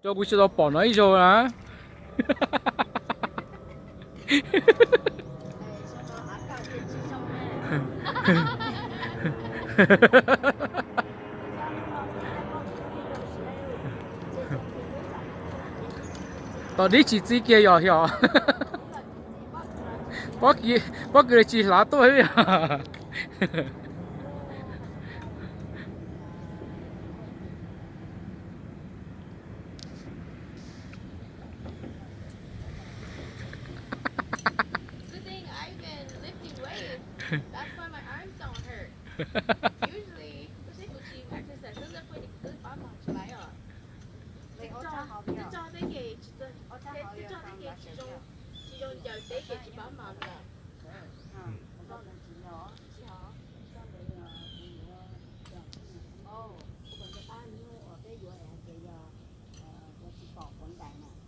Cho quý cho bỏ nói rồi á. Tao đi chỉ kia rồi hiểu. Bác người chỉ lá tôi à. That's why my arms don't hurt. Usually, tôi sẽ chỉ exercise rất là phải cứ bám vào trở lại à. Để cho cái gì chỉ cho cái gì chỉ dùng giờ cái gì chỉ bám vào là.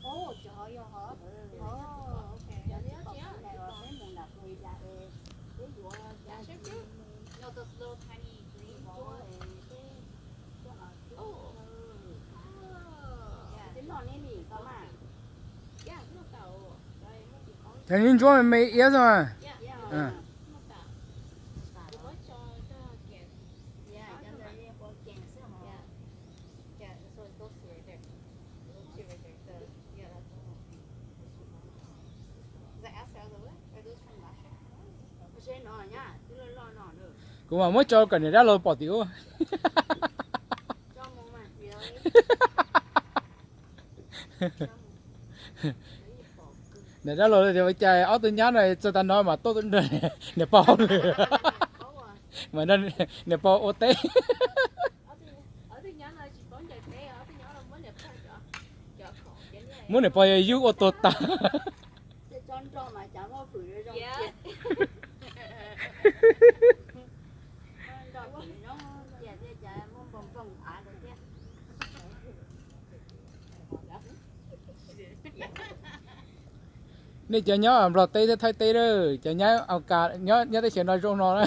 Ồ, trời ơi hả? Ok. Giờ nhớ chị á. Yeah, sure do. No, those little tiny green balls. Oh. Yeah, nó tàu. Đây, nó chỉ có. Thế nên cho mày yếu rồi. Yeah. À. Nó tàu. Tôi mới cho kẹt. Yeah, so it's those two right there. Those two right there. Yeah, that's the one. Is that outside of the way? Are those from last year? Cũng mà mới cho cái này ra rồi bỏ tiểu. Để ra rồi thì phải chạy áo tôi nhá này cho ta nói mà tôi cũng để bao nữa. Mà nên để bao ô té. Muốn để bao yêu ô tô ta. Yeah. Nên cho nhớ rồi tê thay tê đó, cho nhớ ao cả nhớ tới chuyện nói trong nó đó.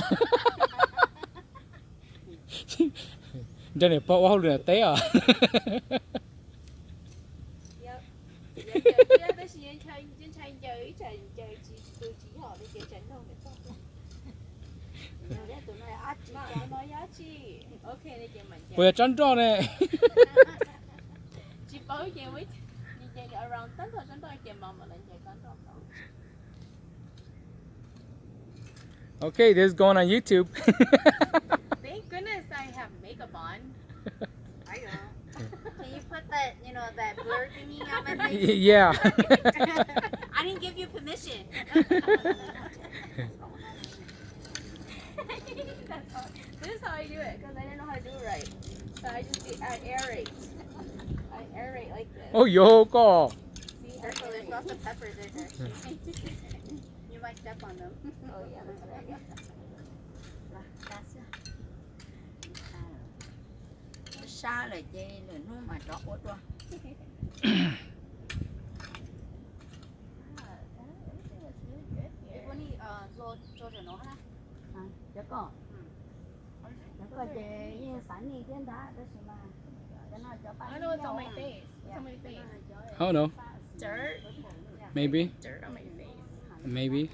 Cho nên bao bao lửa té à. Bây giờ tránh tròn này. Chị bảo chị với chị around tấn thôi tránh thôi chị mà lại chị tránh tròn. Okay, this is going on YouTube. Thank goodness I have makeup on. I know. Can you put that, that blur thingy on my face? Yeah. I didn't give you permission. This is how I do it because I didn't know how to do it right. So I aerate. I aerate like this. Oh, yo, go. See, there's lots of peppers in there. You might step on them. Oh yeah, that's right. Xa là chị là nó mà trọ quá trọ. If only cho nó ha. Chắc có. Chắc có chị sẵn đi trên đó đó mà. I know it's on my face. It's on my face. I don't know. Dirt. Maybe. Dirt on my face. Maybe.